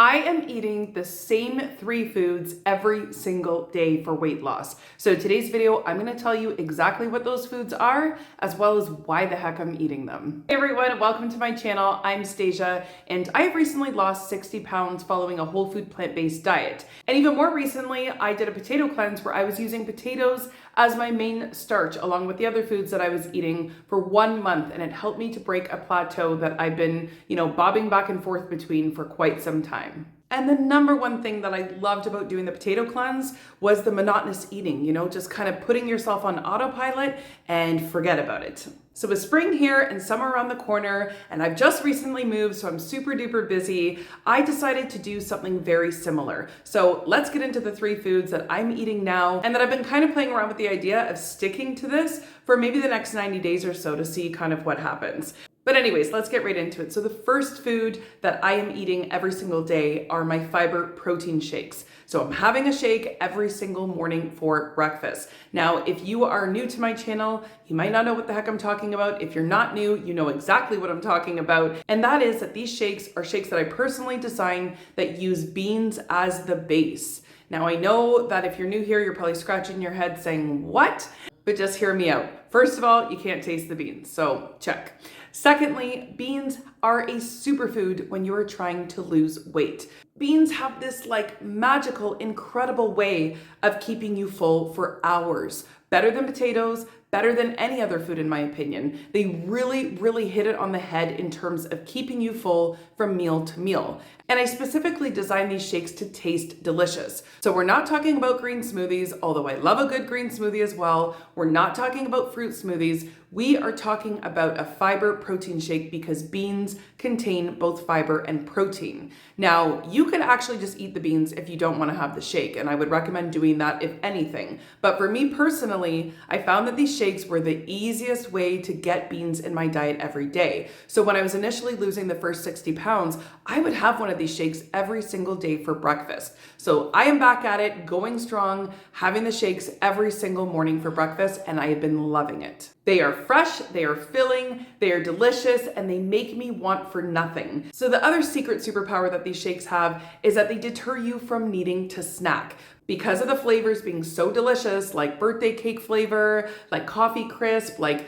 I am eating the same 3 foods every single day for weight loss. So today's video, I'm gonna tell you exactly what those foods are, as well as why the heck I'm eating them. Hey everyone, welcome to my channel. I'm Stasia, and I have recently lost 60 pounds following a whole food plant-based diet. And even more recently, I did a potato cleanse where I was using potatoes as my main starch, along with the other foods that I was eating for 1 month. And it helped me to break a plateau that I've been, bobbing back and forth between for quite some time. And the number one thing that I loved about doing the potato cleanse was the monotonous eating, just kind of putting yourself on autopilot and forget about it. So with spring here and summer around the corner, and I've just recently moved, so I'm super duper busy, I decided to do something very similar. So let's get into the 3 foods that I'm eating now and that I've been kind of playing around with the idea of sticking to this for maybe the next 90 days or so to see kind of what happens. But anyways, let's get right into it. So the first food that I am eating every single day are my fiber protein shakes. So I'm having a shake every single morning for breakfast. Now, if you are new to my channel, you might not know what the heck I'm talking about. If you're not new, you know exactly what I'm talking about. And that is that these shakes are shakes that I personally design that use beans as the base. Now, I know that if you're new here, you're probably scratching your head saying, what? But just hear me out. First of all, you can't taste the beans, so check. Secondly, beans are a superfood when you are trying to lose weight. Beans have this magical, incredible way of keeping you full for hours. Better than potatoes, better than any other food in my opinion. They really, really hit it on the head in terms of keeping you full from meal to meal. And I specifically designed these shakes to taste delicious. So we're not talking about green smoothies, although I love a good green smoothie as well. We're not talking about fruit smoothies. We are talking about a fiber protein shake because beans contain both fiber and protein. Now, you could actually just eat the beans if you don't want to have the shake, and I would recommend doing that if anything. But for me personally, I found that these shakes were the easiest way to get beans in my diet every day. So when I was initially losing the first 60 pounds, I would have one of these shakes every single day for breakfast. So I am back at it, going strong, having the shakes every single morning for breakfast, and I have been loving it. They are fresh, they are filling, they are delicious, and they make me want for nothing. So the other secret superpower that these shakes have is that they deter you from needing to snack. Because of the flavors being so delicious, like birthday cake flavor, like coffee crisp, like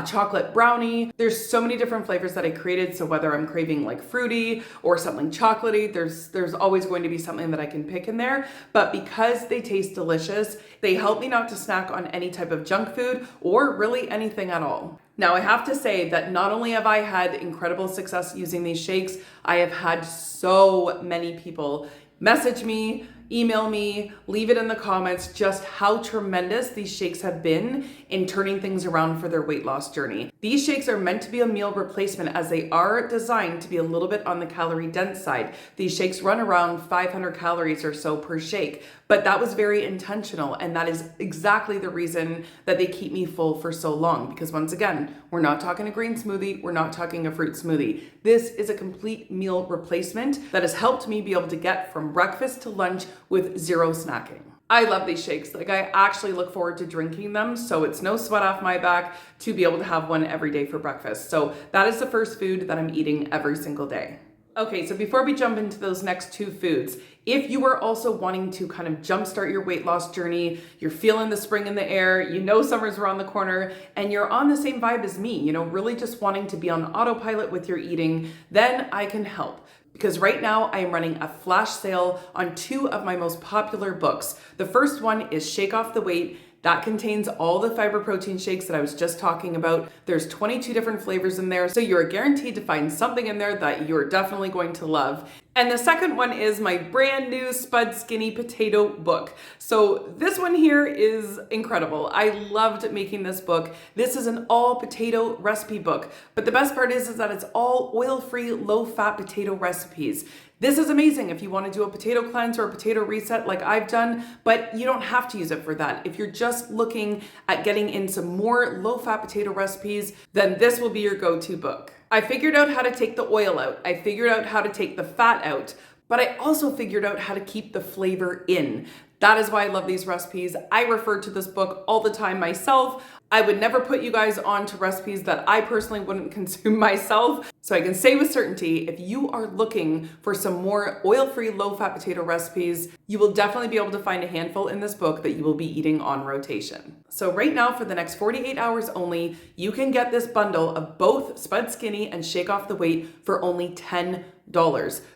chocolate brownie. There's so many different flavors that I created. So whether I'm craving like fruity or something chocolatey, there's always going to be something that I can pick in there. But because they taste delicious, they help me not to snack on any type of junk food or really anything at all. Now, I have to say that not only have I had incredible success using these shakes, I have had so many people message me, email me, leave it in the comments just how tremendous these shakes have been in turning things around for their weight loss journey. These shakes are meant to be a meal replacement as they are designed to be a little bit on the calorie dense side. These shakes run around 500 calories or so per shake, but that was very intentional, and that is exactly the reason that they keep me full for so long. Because once again, we're not talking a green smoothie, we're not talking a fruit smoothie. This is a complete meal replacement that has helped me be able to get from breakfast to lunch with zero snacking. I love these shakes. I actually look forward to drinking them, so it's no sweat off my back to be able to have one every day for breakfast. So that is the first food that I'm eating every single day. Okay, so before we jump into those next 2 foods, if you are also wanting to kind of jumpstart your weight loss journey, you're feeling the spring in the air, summer's around the corner, and you're on the same vibe as me, really just wanting to be on autopilot with your eating, then I can help. Because right now I am running a flash sale on 2 of my most popular books. The first one is Shake Off the Weight. That contains all the fiber protein shakes that I was just talking about. There's 22 different flavors in there, so you're guaranteed to find something in there that you're definitely going to love. And the second one is my brand new Spud Skinny potato book. So this one here is incredible. I loved making this book. This is an all potato recipe book, but the best part is that it's all oil-free, low-fat potato recipes. This is amazing if you want to do a potato cleanse or a potato reset like I've done, but you don't have to use it for that. If you're just looking at getting in some more low-fat potato recipes, then this will be your go-to book. I figured out how to take the oil out. I figured out how to take the fat out, but I also figured out how to keep the flavor in. That is why I love these recipes. I refer to this book all the time myself. I would never put you guys onto recipes that I personally wouldn't consume myself. So I can say with certainty, if you are looking for some more oil-free, low-fat potato recipes, you will definitely be able to find a handful in this book that you will be eating on rotation. So right now, for the next 48 hours only, you can get this bundle of both Spud Skinny and Shake Off the Weight for only $10.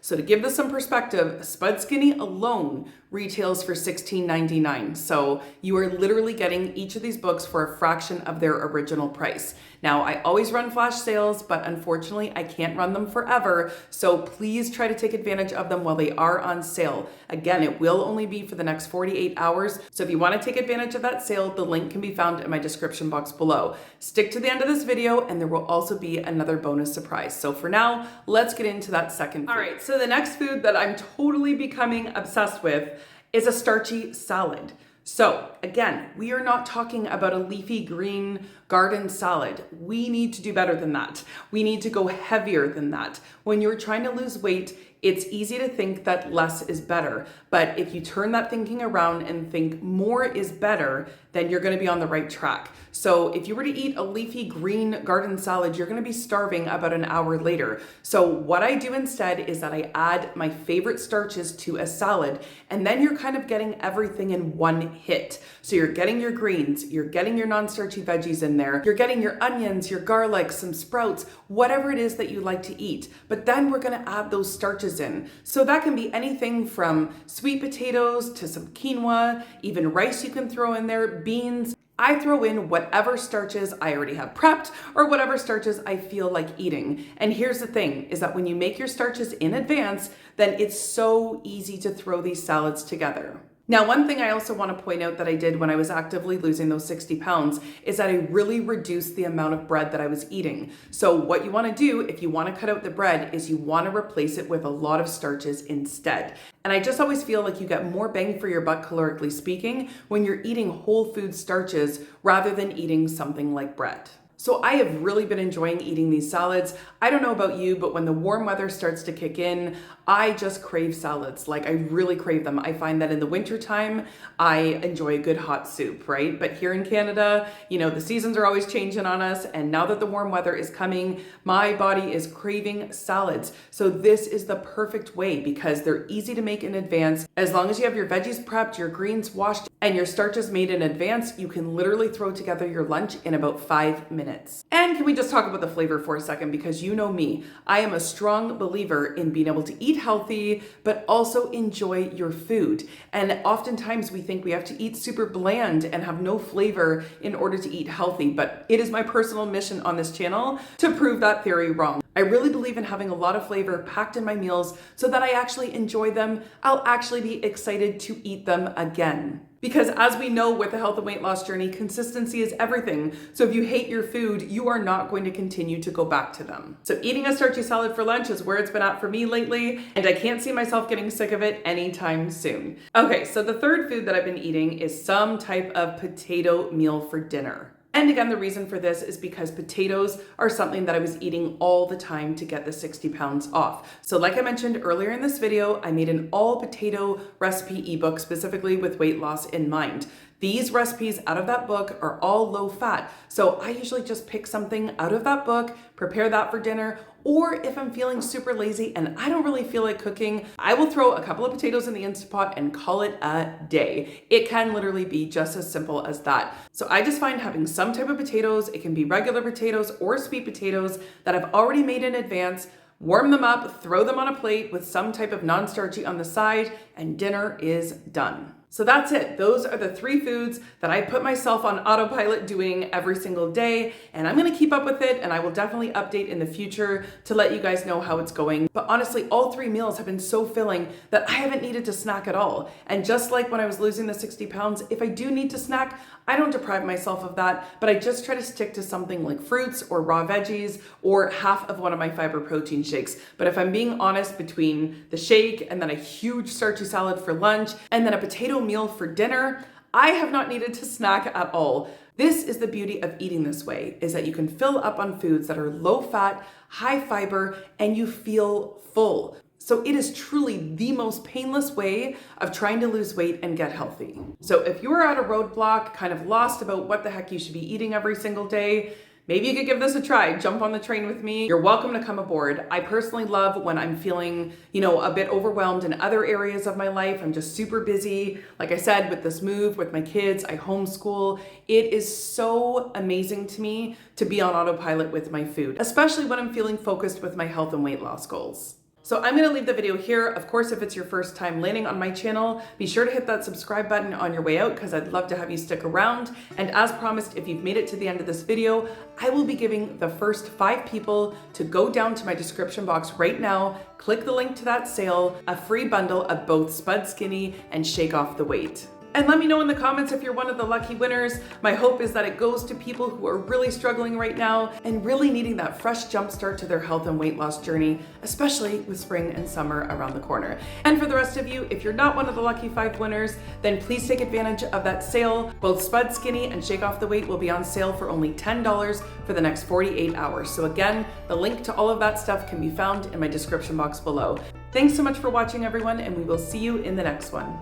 So to give this some perspective, Spud Skinny alone retails for $16.99. So you are literally getting each of these books for a fraction of their original price. Now, I always run flash sales, but unfortunately I can't run them forever. So please try to take advantage of them while they are on sale. Again, it will only be for the next 48 hours. So if you want to take advantage of that sale, the link can be found in my description box below. Stick to the end of this video and there will also be another bonus surprise. So for now, let's get into that second food. All right, so the next food that I'm totally becoming obsessed with is a starchy salad. So again, we are not talking about a leafy green garden salad. We need to do better than that. We need to go heavier than that. When you're trying to lose weight, it's easy to think that less is better. But if you turn that thinking around and think more is better, then you're gonna be on the right track. So if you were to eat a leafy green garden salad, you're gonna be starving about an hour later. So what I do instead is that I add my favorite starches to a salad, and then you're kind of getting everything in one hit. So you're getting your greens, you're getting your non-starchy veggies in there, you're getting your onions, your garlic, some sprouts, whatever it is that you like to eat. But then we're gonna add those starches in. So that can be anything from sweet potatoes to some quinoa, even rice you can throw in there, beans. I throw in whatever starches I already have prepped or whatever starches I feel like eating. And here's the thing, is that when you make your starches in advance, then it's so easy to throw these salads together. Now, one thing I also want to point out that I did when I was actively losing those 60 pounds is that I really reduced the amount of bread that I was eating. So what you want to do if you want to cut out the bread is you want to replace it with a lot of starches instead. And I just always feel like you get more bang for your buck, calorically speaking, when you're eating whole food starches rather than eating something like bread. So I have really been enjoying eating these salads. I don't know about you, but when the warm weather starts to kick in, I just crave salads. Like, I really crave them. I find that in the wintertime, I enjoy a good hot soup, right? But here in Canada, you know, the seasons are always changing on us. And now that the warm weather is coming, my body is craving salads. So this is the perfect way because they're easy to make in advance. As long as you have your veggies prepped, your greens washed, and your starches made in advance, you can literally throw together your lunch in about 5 minutes. And can we just talk about the flavor for a second? Because you know me, I am a strong believer in being able to eat healthy, but also enjoy your food. And oftentimes we think we have to eat super bland and have no flavor in order to eat healthy, but it is my personal mission on this channel to prove that theory wrong. I really believe in having a lot of flavor packed in my meals so that I actually enjoy them. I'll actually be excited to eat them again. Because as we know with the health and weight loss journey, consistency is everything. So if you hate your food, you are not going to continue to go back to them. So eating a starchy salad for lunch is where it's been at for me lately, and I can't see myself getting sick of it anytime soon. Okay, so the third food that I've been eating is some type of potato meal for dinner. And again, the reason for this is because potatoes are something that I was eating all the time to get the 60 pounds off. So like I mentioned earlier in this video, I made an all potato recipe ebook specifically with weight loss in mind. These recipes out of that book are all low fat. So I usually just pick something out of that book, prepare that for dinner, or if I'm feeling super lazy and I don't really feel like cooking, I will throw a couple of potatoes in the Instant Pot and call it a day. It can literally be just as simple as that. So I just find having some type of potatoes, it can be regular potatoes or sweet potatoes that I've already made in advance, warm them up, throw them on a plate with some type of non-starchy on the side, and dinner is done. So that's it. Those are the 3 foods that I put myself on autopilot doing every single day, and I'm gonna keep up with it, and I will definitely update in the future to let you guys know how it's going. But honestly, all 3 meals have been so filling that I haven't needed to snack at all. And just like when I was losing the 60 pounds, if I do need to snack, I don't deprive myself of that, but I just try to stick to something like fruits or raw veggies or half of one of my fiber protein shakes. But if I'm being honest, between the shake and then a huge starchy salad for lunch and then a potato meal for dinner, I have not needed to snack at all. This is the beauty of eating this way, is that you can fill up on foods that are low fat, high fiber, and you feel full. So it is truly the most painless way of trying to lose weight and get healthy. So if you are at a roadblock, kind of lost about what the heck you should be eating every single day, maybe you could give this a try. Jump on the train with me. You're welcome to come aboard. I personally love when I'm feeling, a bit overwhelmed in other areas of my life. I'm just super busy. Like I said, with this move, with my kids, I homeschool. It is so amazing to me to be on autopilot with my food, especially when I'm feeling focused with my health and weight loss goals. So I'm gonna leave the video here. Of course, if it's your first time landing on my channel, be sure to hit that subscribe button on your way out because I'd love to have you stick around. And as promised, if you've made it to the end of this video, I will be giving the first 5 people to go down to my description box right now, click the link to that sale, a free bundle of both Spud Skinny and Shake Off the Weight. And let me know in the comments if you're one of the lucky winners. My hope is that it goes to people who are really struggling right now and really needing that fresh jumpstart to their health and weight loss journey, especially with spring and summer around the corner. And for the rest of you, if you're not one of the lucky 5 winners, then please take advantage of that sale. Both Spud Skinny and Shake Off the Weight will be on sale for only $10 for the next 48 hours. So again, the link to all of that stuff can be found in my description box below. Thanks so much for watching, everyone, and we will see you in the next one.